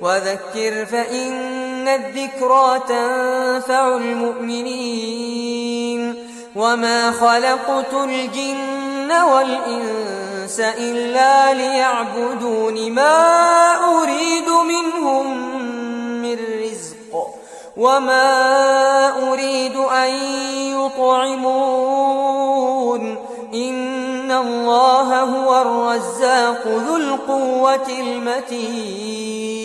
وذكر فإن الذكرى تنفع المؤمنين وما خلقت الجن والإنس إلا ليعبدون ما أريد منهم من رزق وما أريد أن يطعمون إن الله هو الرزاق ذو القوة المتين